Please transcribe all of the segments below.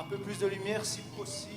peu plus de lumière si possible.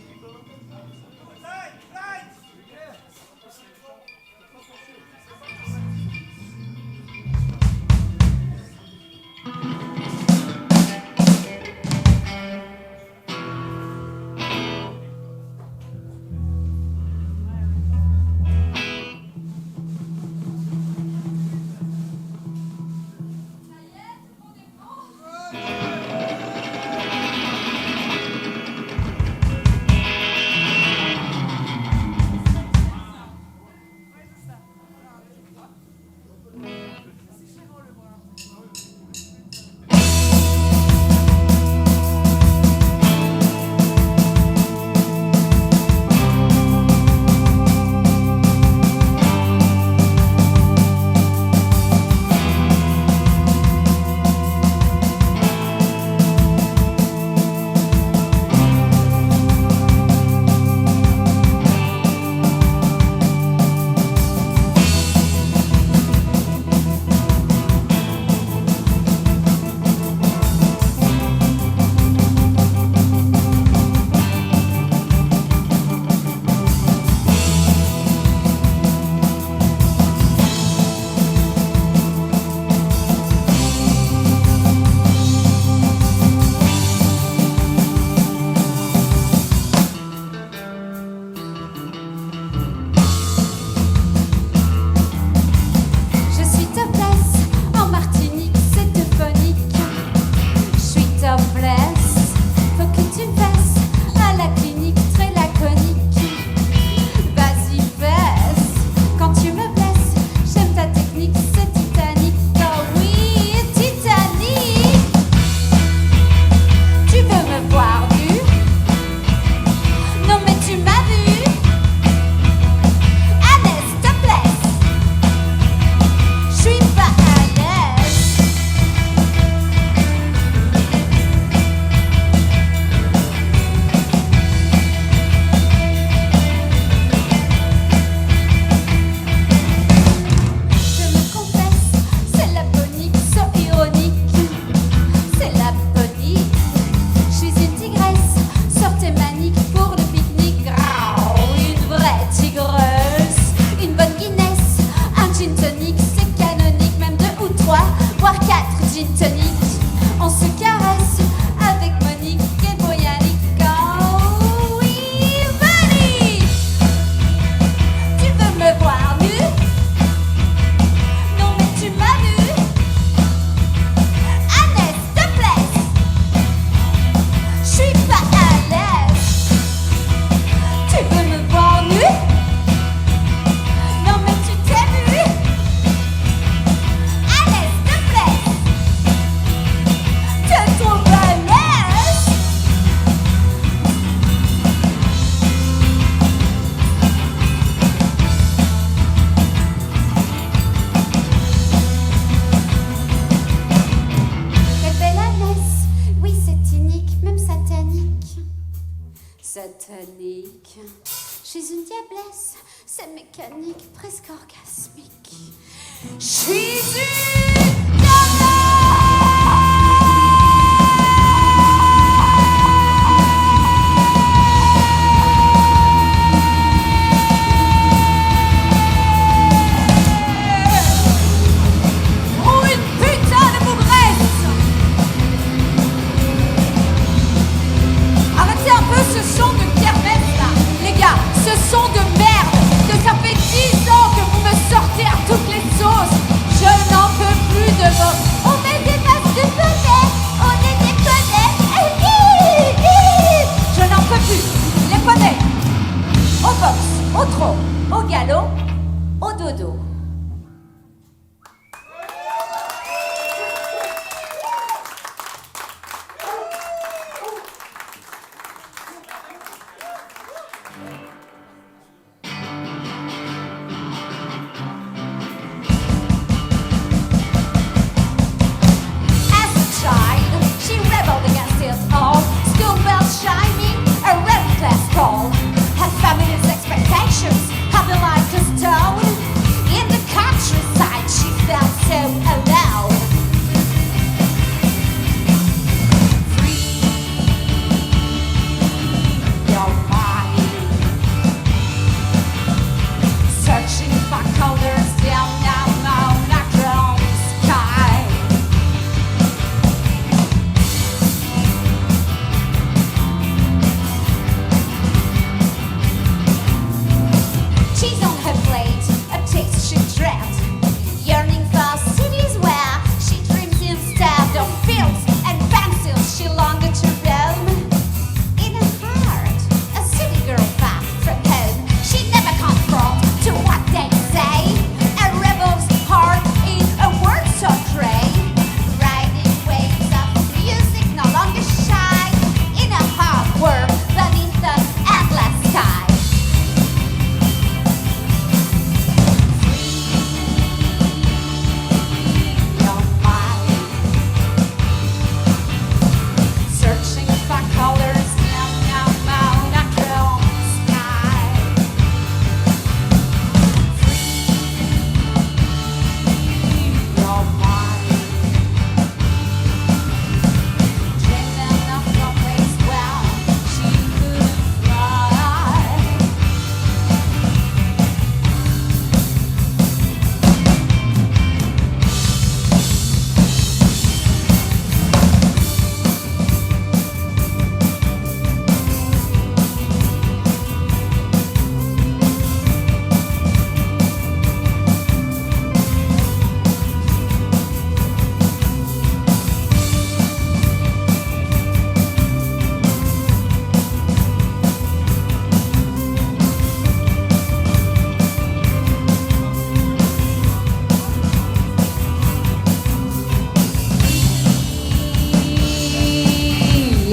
Satanique. Je suis une diablesse, c'est mécanique, presque orgasmique. Je suis une diablesse. Ce son de kermesse là, les gars, ce son de merde, que ça fait 10 ans que vous me sortez à toutes les sauces. Je n'en peux plus de vos... On est des masses de poney, on est des poneys. Je n'en peux plus. Les poneys, au box, au trot, au galop, au dodo. Her family's expectations have been like a stone. In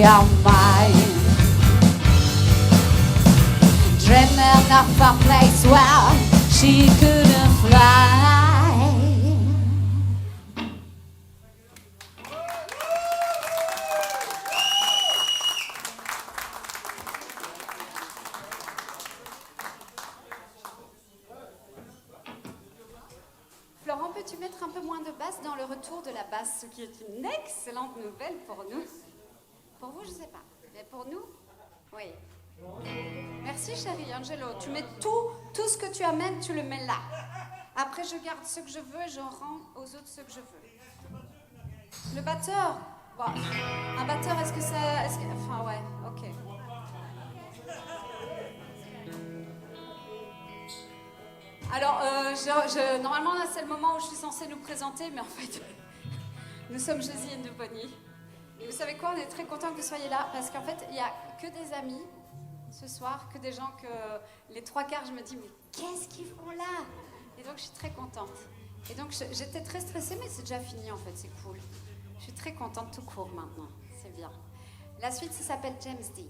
are mine. Dreaming of a place where she couldn't fly. Florent, peux-tu mettre un peu moins de basse dans le retour de la basse, ce qui est une excellente nouvelle pour nous. Pour vous, je ne sais pas, mais pour nous, oui. Merci chérie Angelo, tu mets tout ce que tu amènes, tu le mets là. Après, je garde ce que je veux et je rends aux autres ce que je veux. Le batteur, bon, un batteur, est-ce que ça... enfin, ouais, ok. Alors, normalement, là, c'est le moment où je suis censée nous présenter, mais en fait, nous sommes Josie et Bonnie. Et vous savez quoi, on est très contents que vous soyez là, parce qu'en fait, il n'y a que des amis ce soir, que des gens que les trois quarts, je me dis, mais qu'est-ce qu'ils font là? Et donc, je suis très contente. Et donc, j'étais très stressée, mais c'est déjà fini, en fait, c'est cool. Je suis très contente tout court maintenant, c'est bien. La suite, ça s'appelle James Dean.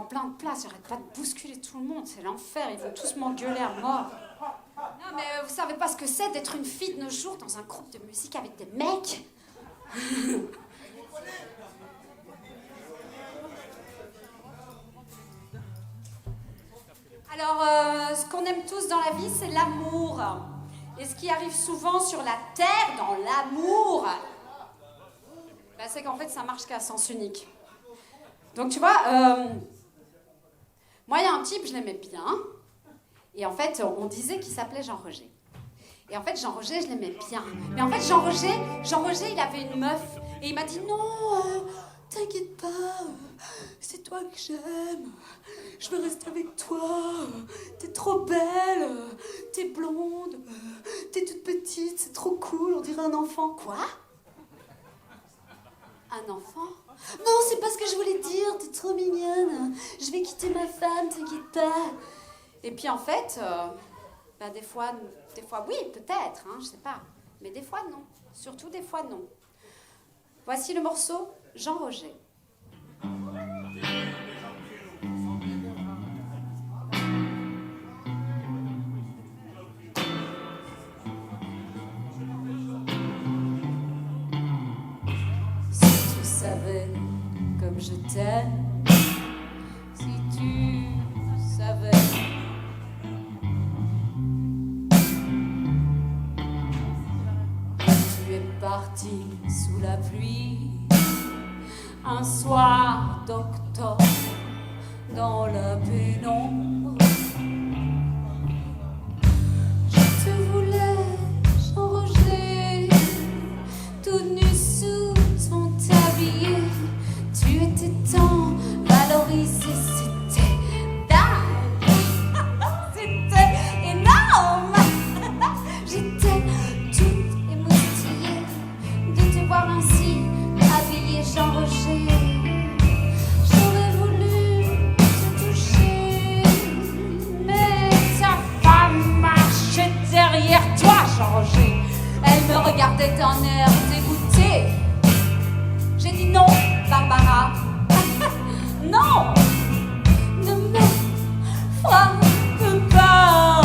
plein de place, j'arrête pas de bousculer tout le monde, c'est l'enfer, ils vont tous m'engueuler à mort. Non mais vous savez pas ce que c'est d'être une fille de nos jours dans un groupe de musique avec des mecs. Alors, ce qu'on aime tous dans la vie, c'est l'amour. Et ce qui arrive souvent sur la Terre, dans l'amour, bah, c'est qu'en fait, ça marche qu'à sens unique. Donc, tu vois, moi, il y a un type, je l'aimais bien. Et en fait, on disait qu'il s'appelait Jean-Roger. Et en fait, Jean-Roger, je l'aimais bien. Mais en fait, Jean-Roger, il avait une meuf. Et il m'a dit, non, t'inquiète pas, c'est toi que j'aime. Je veux rester avec toi. T'es trop belle. T'es blonde. T'es toute petite. C'est trop cool. On dirait un enfant. Quoi? Un enfant? Non, c'est pas ce que je voulais dire. T'es trop mignonne. Je vais quitter ma femme, t'inquiète pas. Et puis en fait, bah, des fois oui, peut-être, hein, je sais pas. Mais des fois non. Surtout des fois non. Voici le morceau Jean-Roger. Si tu savais comme je t'aime, si tu savais. Tu es parti sous la pluie, un soir d'octobre, dans la pénombre. Je te voulais, Jean-Roger, tout nu sous ton tablier. Tu étais tant valorisé, c'était dingue, c'était énorme. J'étais toute émoustillée de te voir ainsi habillé, Jean-Roger. J'aurais voulu te toucher, mais ta femme marchait derrière toi, Jean-Roger. Elle me regardait d'un air dégoûté. J'ai dit non, Barbara. Non, ne me frappe pas.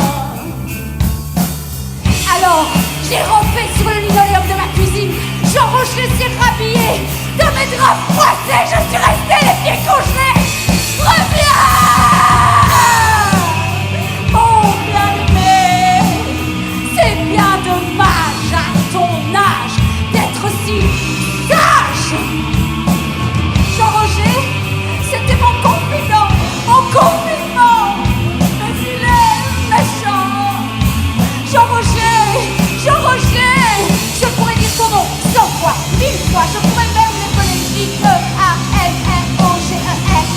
Alors, j'ai rampé sur le linoléum de ma cuisine. Jean-Roger s'est rhabillé de mes draps froissés. Je suis restée les pieds congelés. Reviens, mon bien-aimé. C'est bien dommage à ton âge d'être si sage. Jean-Roger, c'était mon confident, mais il est méchant. Jean-Roger, je pourrais dire ton nom 100 fois, 1000 fois, je pourrais même l'appeler J-E-A-N-R-O-G-E-R,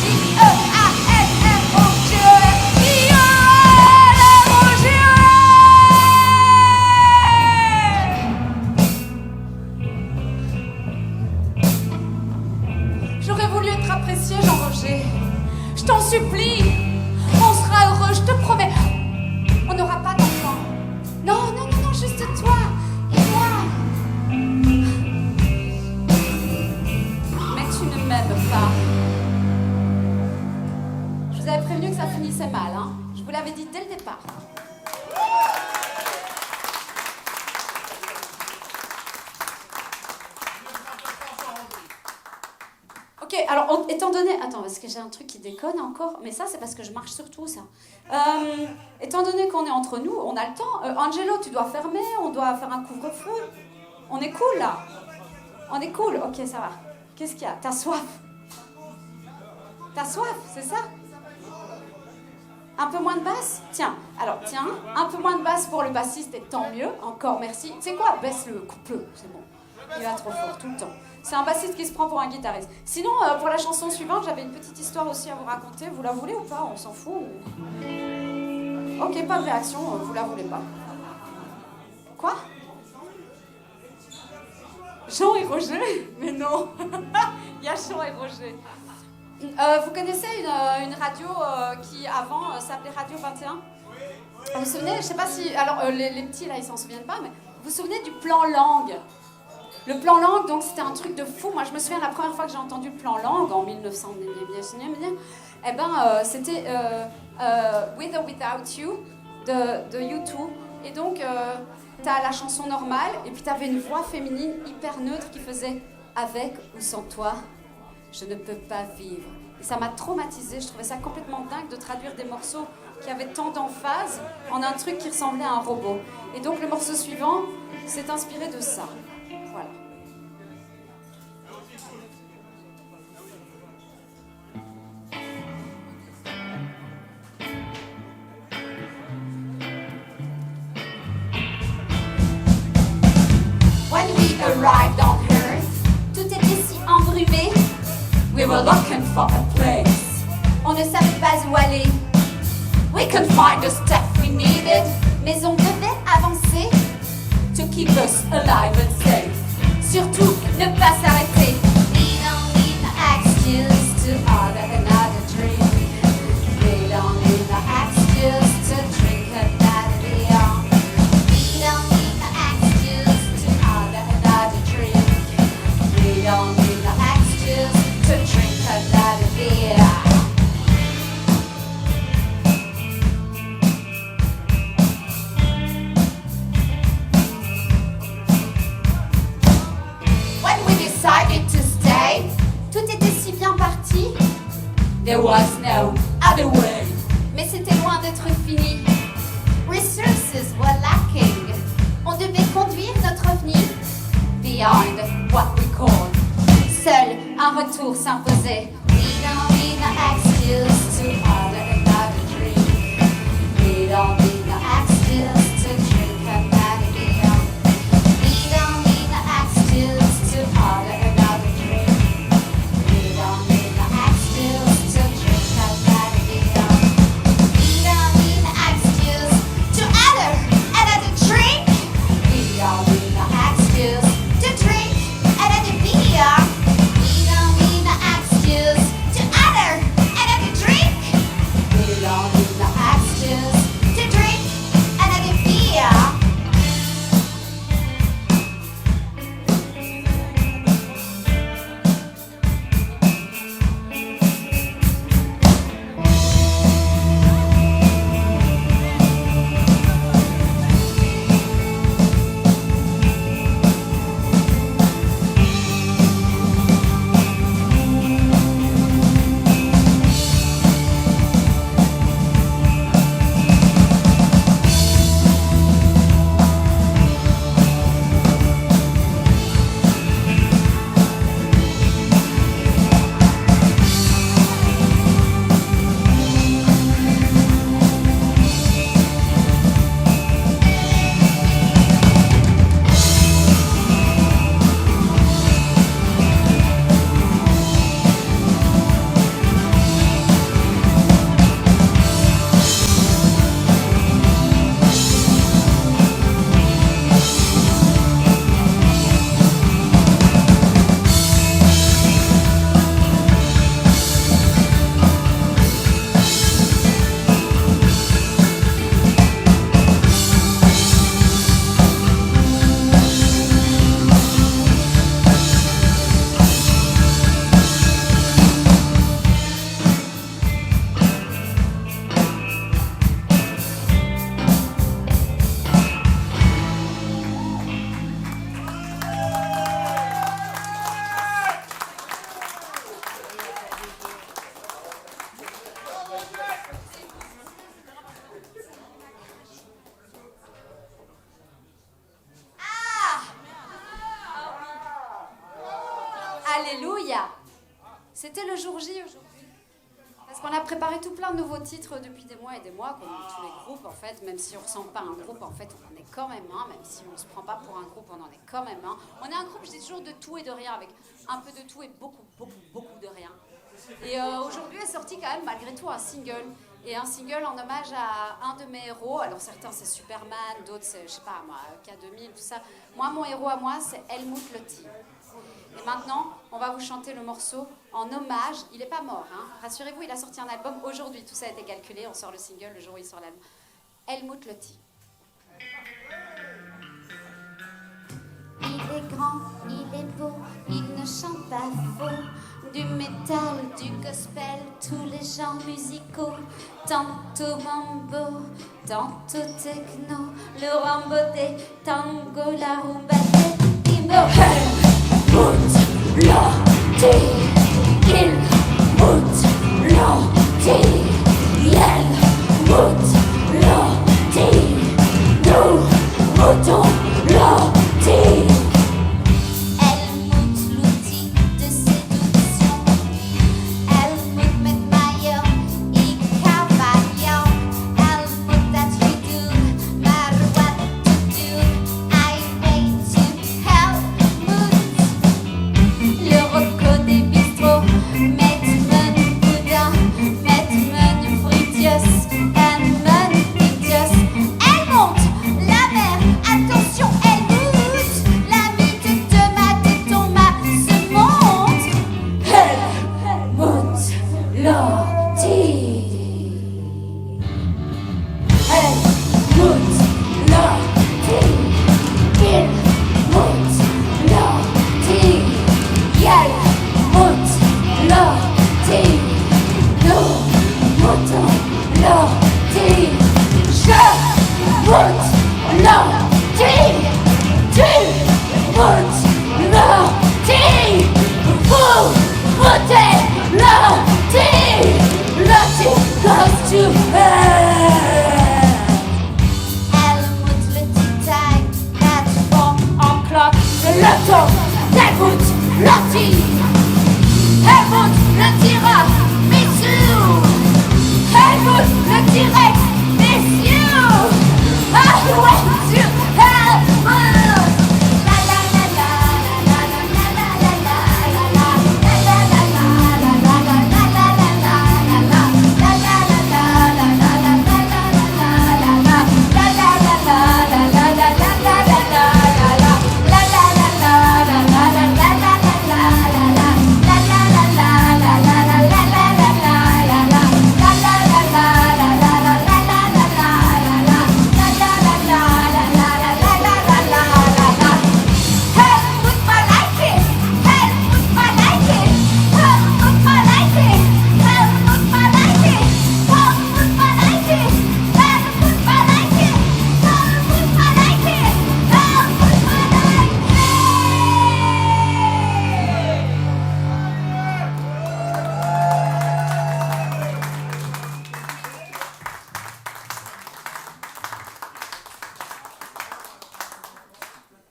J-E-A-N-R-O-G-E-R, Alors, étant donné... Attends, parce que j'ai un truc qui déconne encore, mais ça, c'est parce que je marche sur tout, ça. Étant donné qu'on est entre nous, on a le temps. Angelo, tu dois fermer, on doit faire un couvre-feu. On est cool, là. On est cool. Ok, ça va. Qu'est-ce qu'il y a? T'as soif? T'as soif, c'est ça? Un peu moins de basse? Tiens, un peu moins de basse pour le bassiste, et tant mieux. Encore, merci. Tu sais quoi? Baisse-le, coupe-le, c'est bon. Il va trop fort, tout le temps. C'est un bassiste qui se prend pour un guitariste. Sinon, pour la chanson suivante, j'avais une petite histoire aussi à vous raconter. Vous la voulez ou pas? On s'en fout. Ok, pas de réaction, vous la voulez pas. Quoi? Jean et Roger? Mais non. Il y a Jean et Roger. Vous connaissez une radio qui avant s'appelait Radio 21? Vous vous souvenez? Je sais pas si... Alors les petits là ils s'en souviennent pas, mais vous vous souvenez du plan langue? Le plan langue, donc c'était un truc de fou. Moi je me souviens la première fois que j'ai entendu le plan langue en 1900, eh ben c'était With or Without You de U2. Et donc t'as la chanson normale et puis t'avais une voix féminine hyper neutre qui faisait avec ou sans toi. Je ne peux pas vivre. Et ça m'a traumatisée. Je trouvais ça complètement dingue de traduire des morceaux qui avaient tant d'emphase en un truc qui ressemblait à un robot. Et donc le morceau suivant s'est inspiré de ça. Voilà. When we arrived on Earth, tout était si embrumé. We were looking for a place. On ne savait pas où aller. We couldn't find the stuff we needed. Mais on devait avancer to keep us alive and safe. Surtout, ne pas s'arrêter. We don't need no excuse to order another drink. We don't need no excuse to drink another beer. We don't need no excuse to order another drink. We don't need no excuse to drink another beer. When we decided to stay, tout était si bien parti. There was no other way. Mais c'était loin d'être fini. Resources were lacking. On devait conduire notre avenir beyond what we call. Seul un retour s'imposait. We don't need no excuse to order another drink. We don't need no excuse to drink another beer. We don't need no excuse to order another drink. We don't need no excuse to drink another beer. We don't need no excuse to order another drink. We don't need no excuse to drink another beer. We don't need no excuse to order another drink. We don't need no excuse to drink Alléluia. C'était le jour J aujourd'hui. Parce qu'on a préparé tout plein de nouveaux titres depuis des mois et des mois, comme tous les groupes en fait. Même si on ne ressemble pas à un groupe, en fait, on en est quand même un. Même si on ne se prend pas pour un groupe, on en est quand même un. On est un groupe, je dis toujours, de tout et de rien, avec un peu de tout et beaucoup, beaucoup, beaucoup de rien. Et aujourd'hui est sorti quand même, malgré tout, un single. Et un single en hommage à un de mes héros. Alors certains c'est Superman, d'autres c'est, je sais pas moi, K2000, tout ça. Moi, mon héros à moi, c'est Helmut Lotti. Et maintenant, on va vous chanter le morceau en hommage. Il n'est pas mort, hein. Rassurez-vous, il a sorti un album aujourd'hui. Tout ça a été calculé, on sort le single le jour où il sort l'album. Helmut Lotti. Il est grand, il est beau, il ne chante pas faux. Du métal, du gospel, tous les genres musicaux. Tantôt mambo, tantôt techno. Le rambo des tango, la rumba des bimbo. Helmut Lotti, Helmut Lotti, Helmut Lotti, nous moutons Lotti. Helmut Lotti de séduction, Helmut met Meyer y Cavaillon. Helmut that you do, matter what you do, I hate you, Helmut. Le Rocco des bistrots, met menu boudin, met menu fritius, and menu fritius. Helmut, la mer, attention Helmut, la mythe de ma téton se monte. Helmut Lotti. Helmut Lotti, Helmut Lotti, Helmut Lotti, nous moutons Lotti. Helmut Lotti, Helmut Lotti, vous votez Lotti, Lotti goes to hell. Helmut Lotti taille, 4 fois en cloque, le temps d'Helmut Lotti. Helmut le dira, messieurs. Helmut le direct, messieurs. Ah ouais, sur Helmut. La la la la la la la la la la la la la la la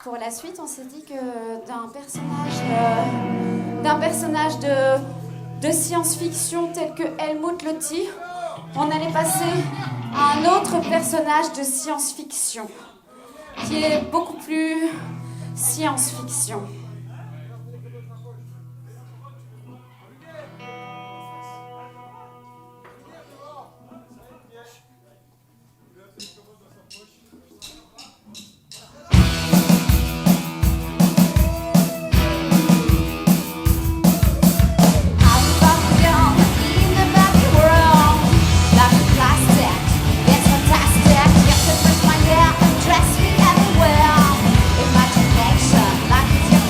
Pour la suite, on s'est dit que d'un personnage de science-fiction tel que Helmut Lotti, on allait passer à un autre personnage de science-fiction qui est beaucoup plus science-fiction. Dress me everywhere. Imagination, like it's your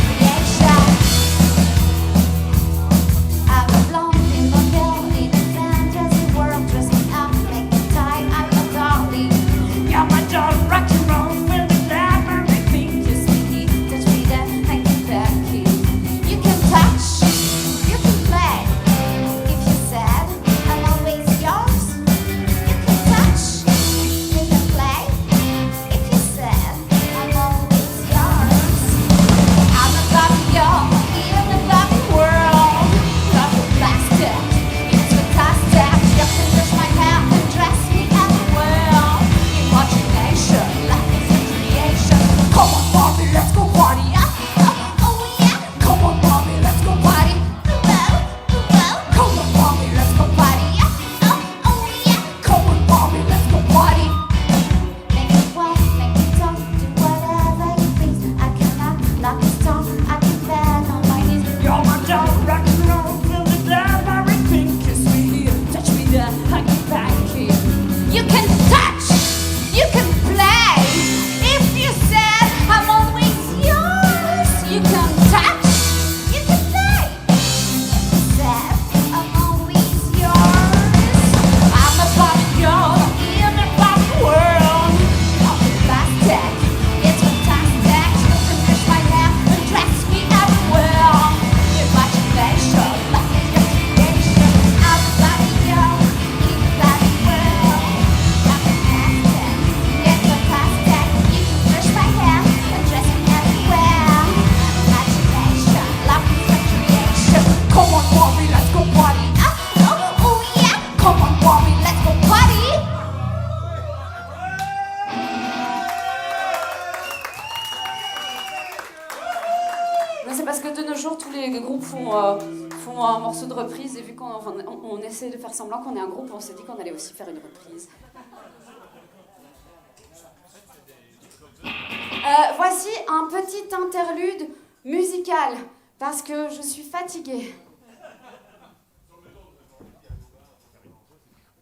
parce que de nos jours, tous les groupes font un morceau de reprise, et vu qu'on essaie de faire semblant qu'on est un groupe, on s'est dit qu'on allait aussi faire une reprise. Voici un petit interlude musical, parce que je suis fatiguée.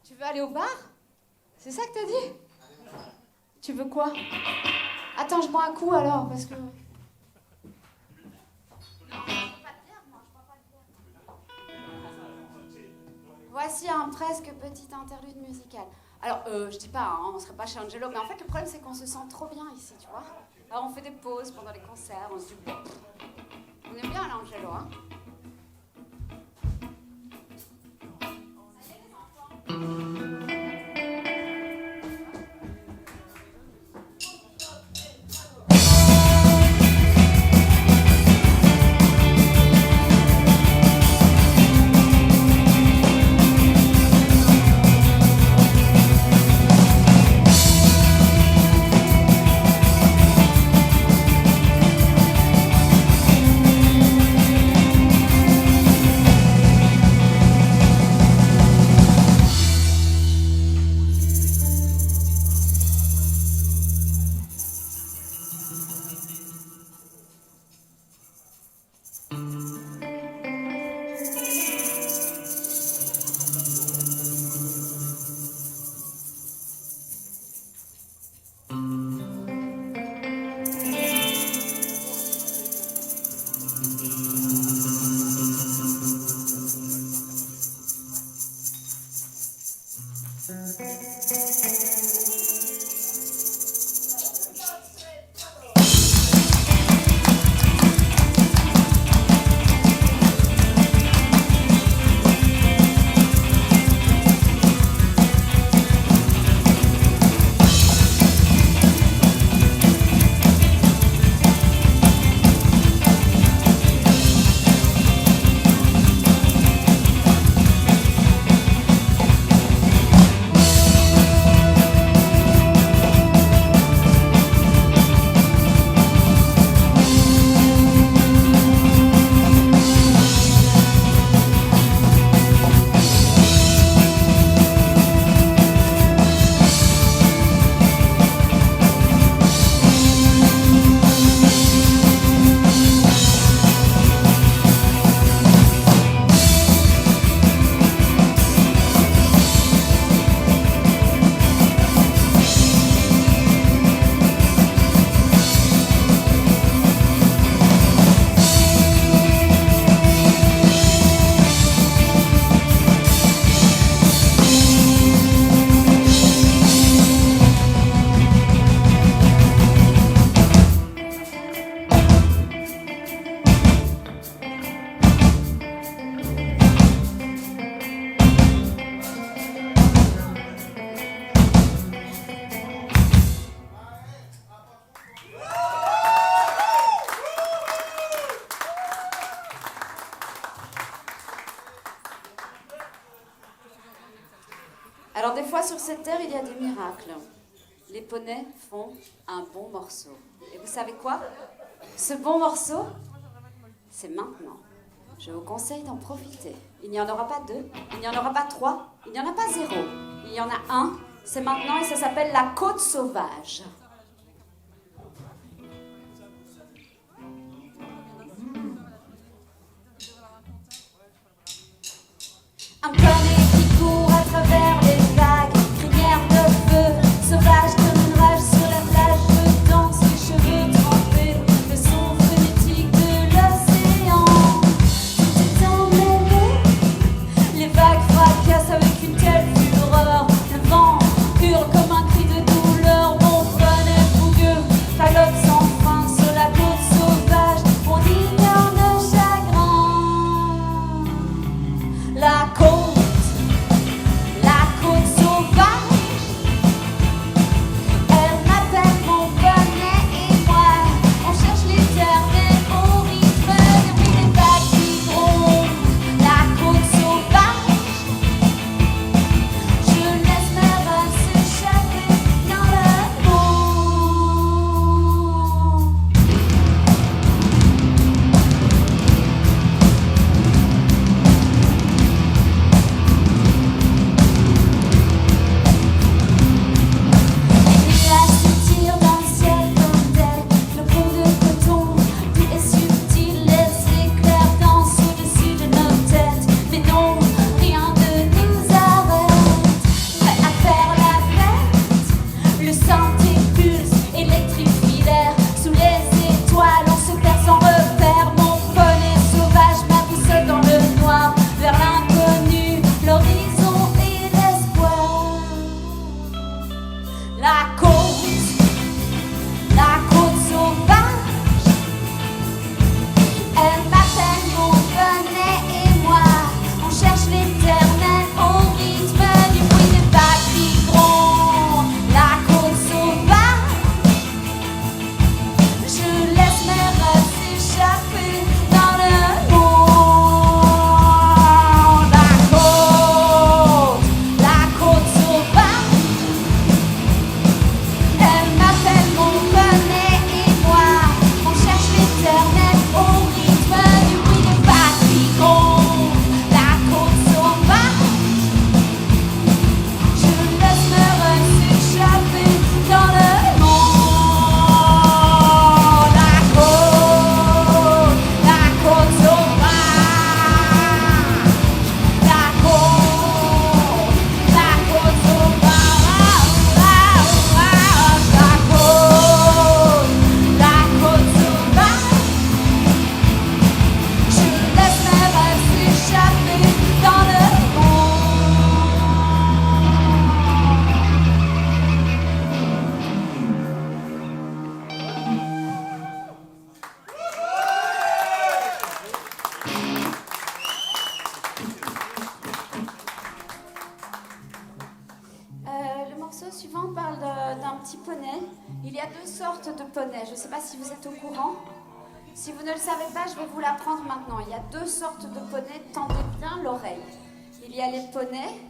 Tu veux aller au bar? C'est ça que t'as dit? Tu veux quoi? Attends, je bois un coup alors, parce que... Voici un presque petit interlude musical. Alors, je dis pas, hein, on serait pas chez Angelo, mais en fait, le problème, c'est qu'on se sent trop bien ici, tu vois. Alors, on fait des pauses pendant les concerts, on se dit, bon, on est bien à l'Angelo, hein. Alors des fois sur cette terre, il y a des miracles. Les poneys font un bon morceau. Et vous savez quoi? Ce bon morceau, c'est maintenant. Je vous conseille d'en profiter. Il n'y en aura pas deux, il n'y en aura pas trois, il n'y en a pas zéro. Il y en a un, c'est maintenant et ça s'appelle La Côte Sauvage. Un poney qui court à travers les vagues, crinière de feu, sauvage comme une rage sur la plage. Je danse, les cheveux trempés, le son frénétique de l'océan. Tout est emmêlé, les vagues fracassent avec une telle fureur. Le vent hurle comme un cri de douleur, mon frère. sortes de poneys. Je ne sais pas si vous êtes au courant. Si vous ne le savez pas, je vais vous l'apprendre maintenant. Il y a 2 sortes de poneys, tendez bien l'oreille. Il y a les poneys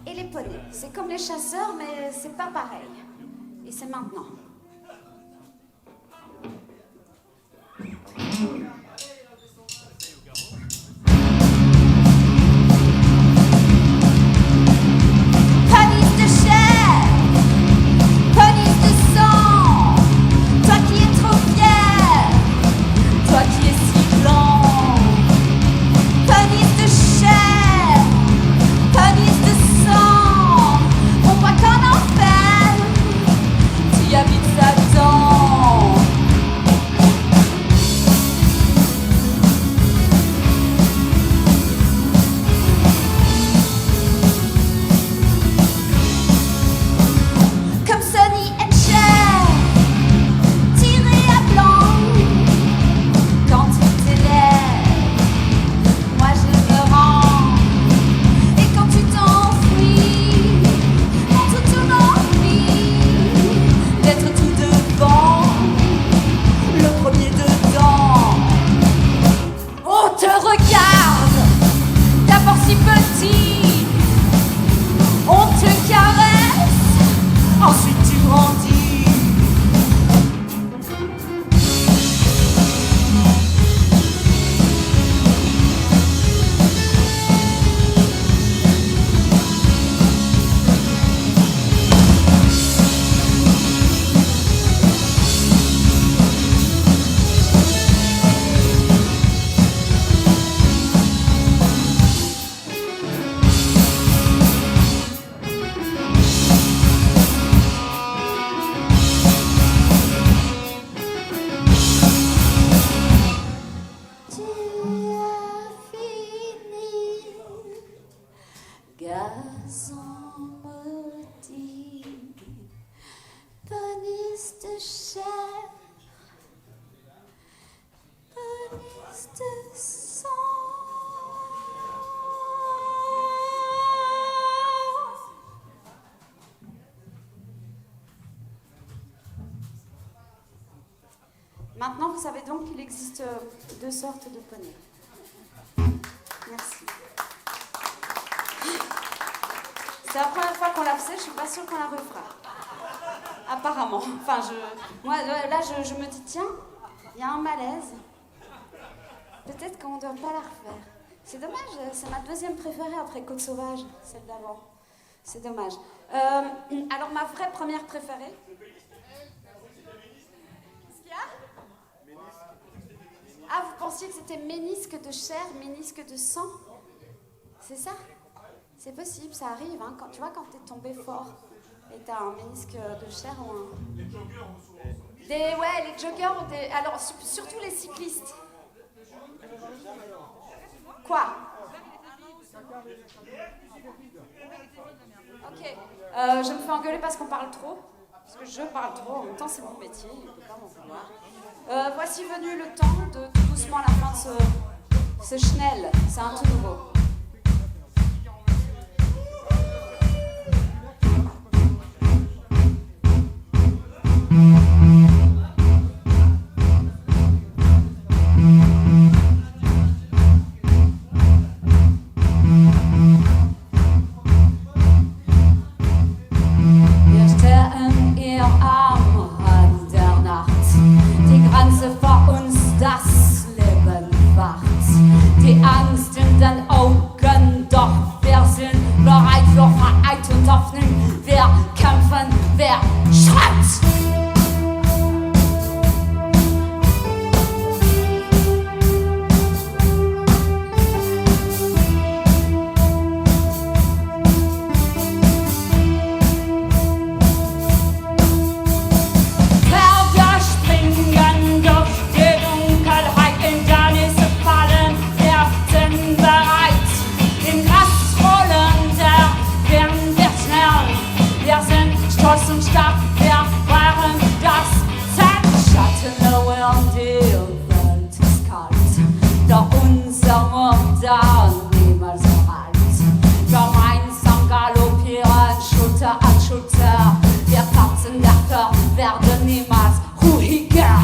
et les poneys. C'est comme les chasseurs, mais c'est pas pareil. Et c'est maintenant. Maintenant, vous savez donc qu'il existe 2 sortes de poneys. Merci. C'est la première fois qu'on l'a fait, je suis pas sûre qu'on la refera. Apparemment. Enfin, moi, là, je me dis, tiens, il y a un malaise. Peut-être qu'on ne doit pas la refaire. C'est dommage, c'est ma 2e préférée après Côte Sauvage, celle d'avant. C'est dommage. Alors, ma vraie première préférée... Ah, vous pensiez que c'était ménisque de chair, ménisque de sang? C'est ça? C'est possible, ça arrive. Hein. Quand, tu vois, quand t'es tombé fort et t'as un ménisque de chair ou un... Les joggeurs ont souvent ça. Ouais, les joggeurs ont des... Alors, surtout les cyclistes. Quoi? Ok. Je me fais engueuler parce qu'on parle trop. Parce que je parle trop. En même temps, c'est mon métier. Il ne peut pas m'en vouloir. Voici venu le temps de tout doucement la fin de ce Schnell. C'est un tout nouveau. Schulter an Schulter, wir tanzen der Körper werden niemals who he got.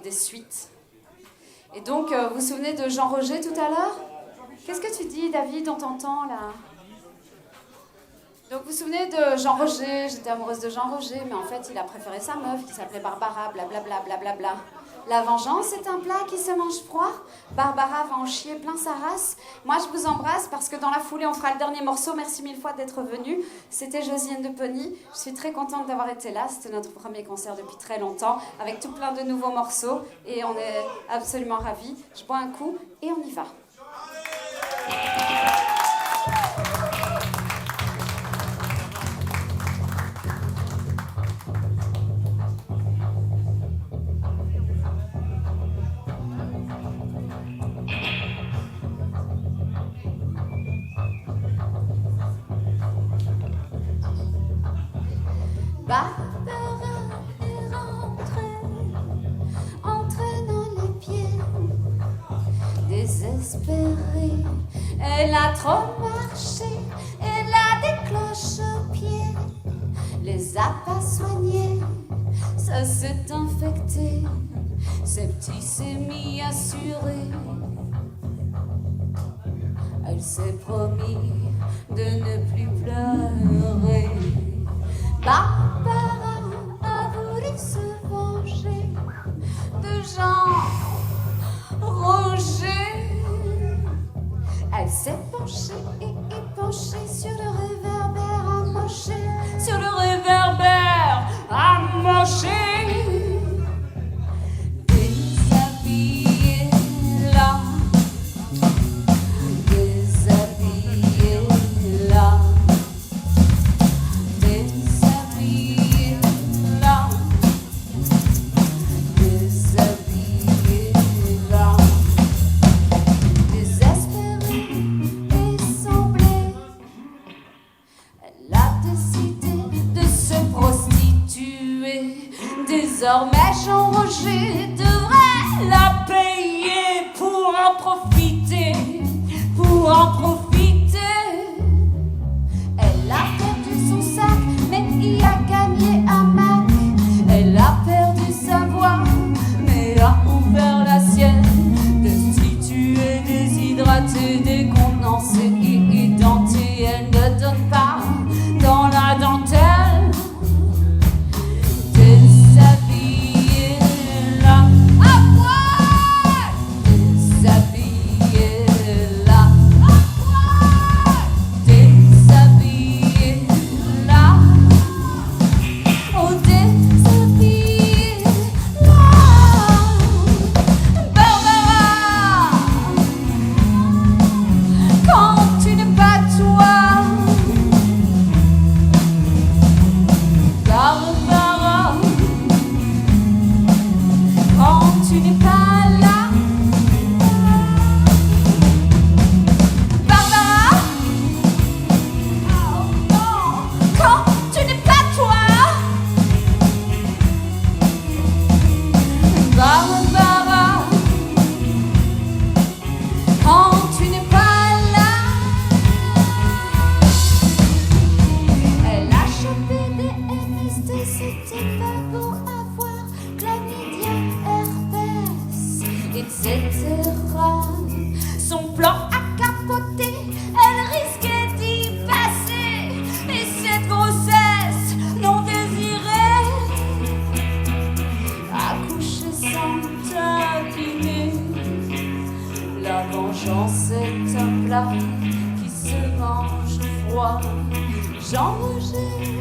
Des suites. Et donc, vous vous souvenez de Jean Roger tout à l'heure? Qu'est-ce que tu dis, David, on t'entend là? Donc, vous vous souvenez de Jean Roger? J'étais amoureuse de Jean Roger, mais en fait, il a préféré sa meuf qui s'appelait Barbara, blablabla, blablabla. La vengeance est un plat qui se mange froid. Barbara va en chier plein sa race. Moi, je vous embrasse parce que dans la foulée, on fera le dernier morceau. Merci mille fois d'être venus. C'était Josie and the Pony. Je suis très contente d'avoir été là. C'était notre premier concert depuis très longtemps, avec tout plein de nouveaux morceaux. Et on est absolument ravis. Je bois un coup et on y va. Barbara est rentrée, entraînant les pieds, désespérée. Elle a trop marché, elle a des cloches aux pieds, les a pas soignés, ça s'est infecté, septicémie assurée. Elle s'est promis de ne plus pleurer. Barbara a voulu se venger de Jean Roger. Elle s'est penchée et penchée sur le réverbère amoché, sur le réverbère amoché. Déshabillée là, déshabillée là. elle risquait d'y passer. Et cette grossesse non désirée, accoucher sans t'abîmer. La vengeance est un plat qui se mange froid. J'en rejette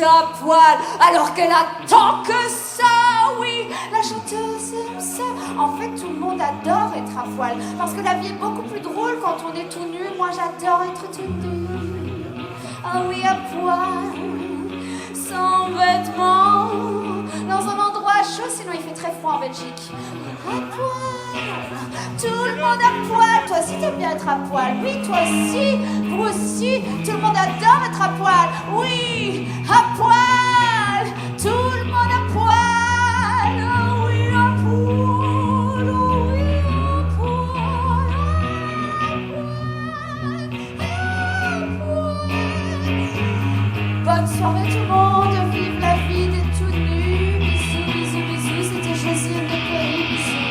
à poil, alors qu'elle attend que ça, oui, la chanteuse aime ça. En fait, tout le monde adore être à poil, parce que la vie est beaucoup plus drôle quand on est tout nu. Moi, j'adore être tout nu. Ah oui, à poil, sans vêtements, dans un endroit chaud, sinon il fait très froid en Belgique. À poil, tout le monde à poil. Toi aussi, t'aimes bien être à poil. Oui, toi aussi, vous aussi, tout le monde adore être à poil. Oui, à poil, tout le monde à poil. Oh oui, à poil, oh oui, à poil, bonne soirée tout le monde, vive la vie des tout nus. Bisous, bisous, bisous, c'était Josie and the Bunnies. Bisous.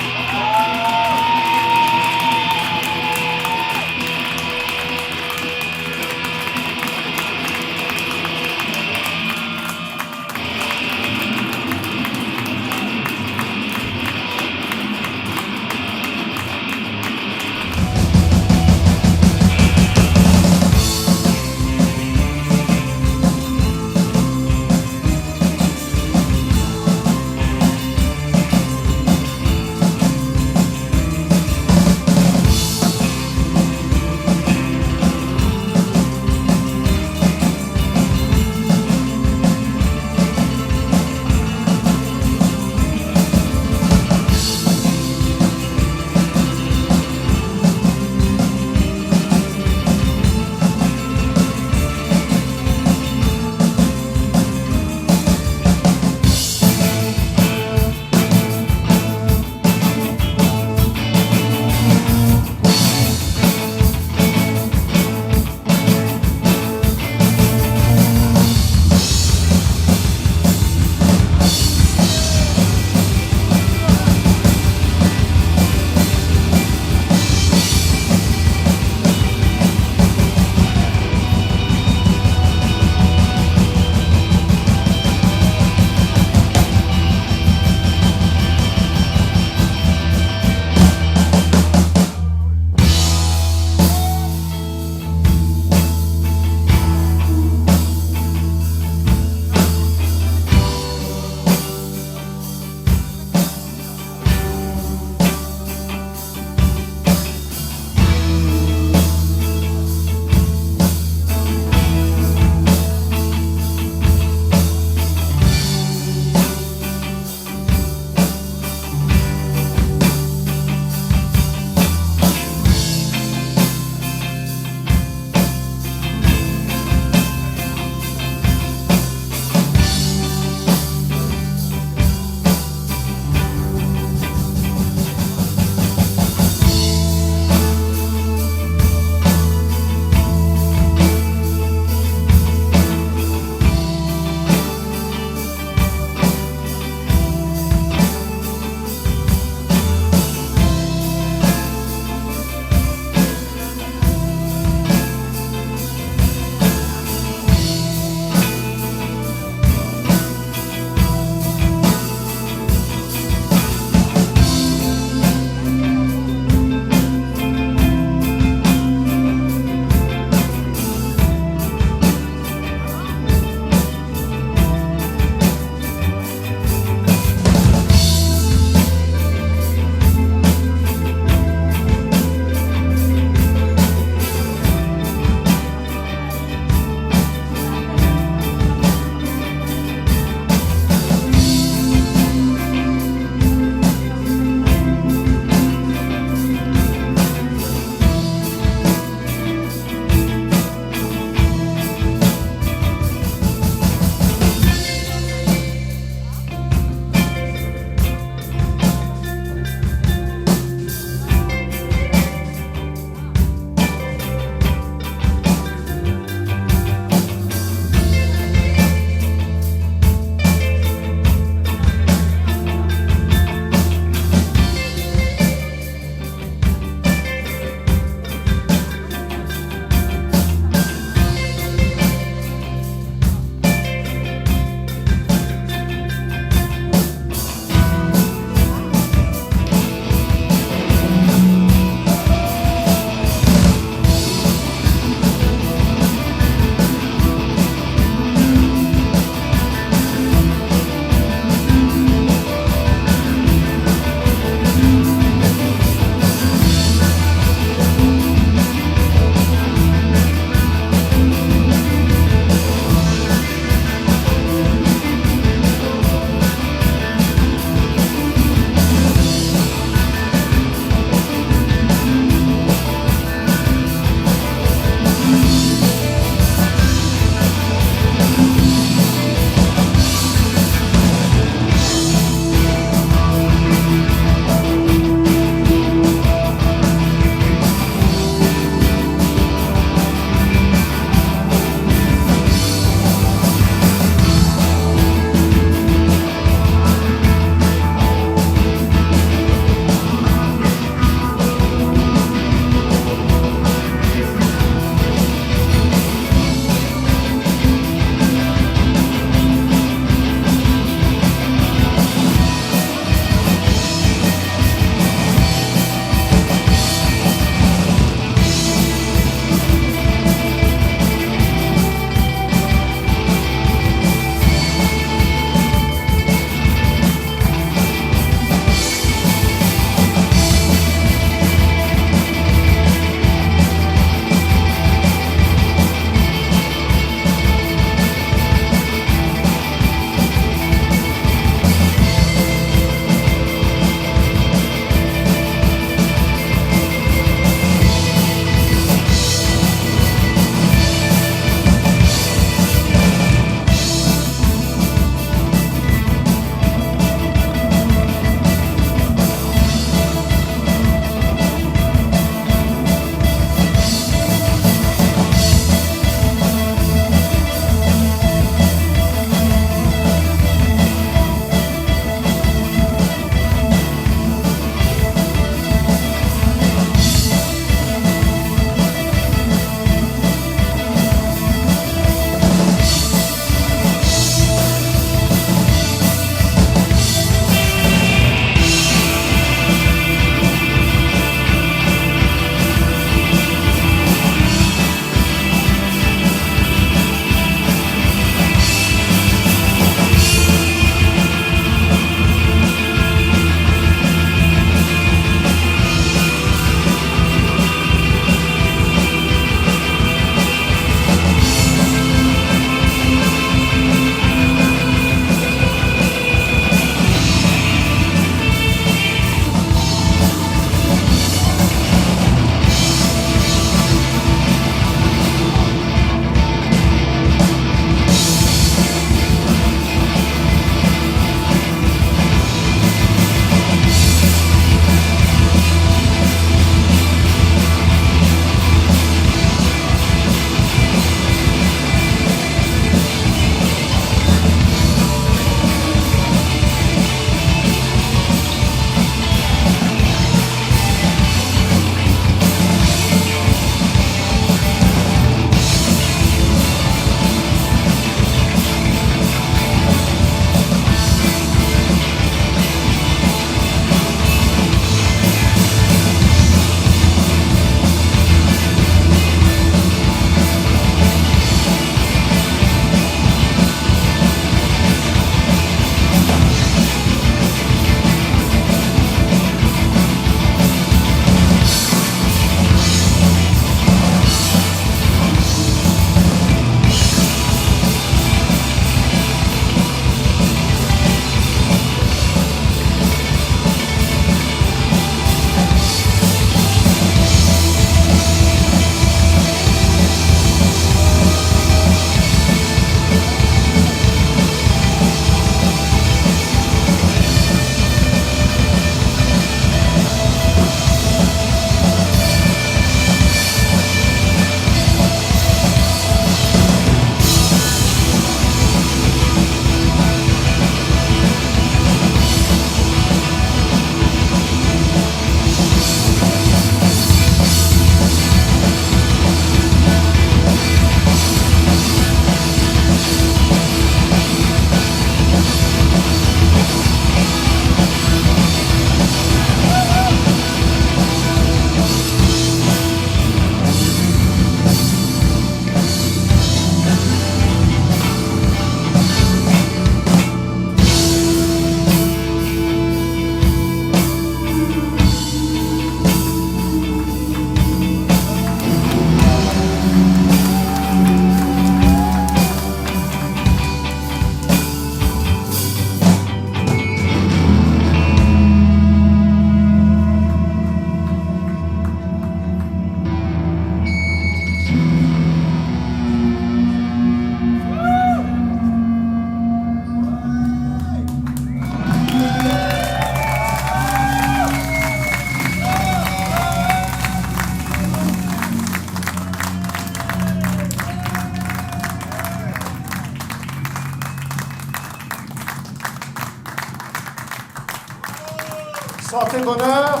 Santé, bonheur.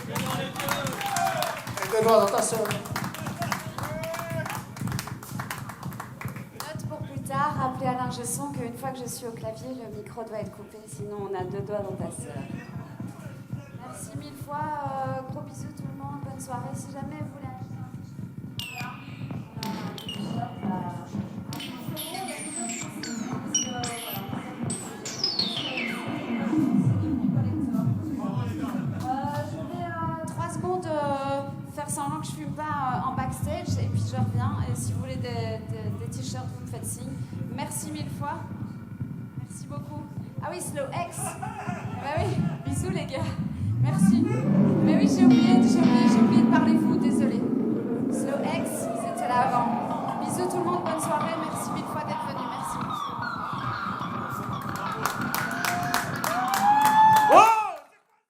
Et deux doigts dans ta sœur. Note pour plus tard, rappelez à l'ingé son qu'une fois que je suis au clavier, le micro doit être coupé, sinon on a deux doigts dans ta sœur. Merci mille fois, gros bisous tout le monde, bonne soirée. Si jamais vous voulez... Faire semblant que je fume pas en backstage et puis je reviens. Et si vous voulez des t-shirts, vous me faites signe. Merci mille fois. Merci beaucoup. Ah oui, Slow X. Bah oui, bisous les gars. Merci. Mais oui, j'ai oublié de parler vous, désolé. Slow X.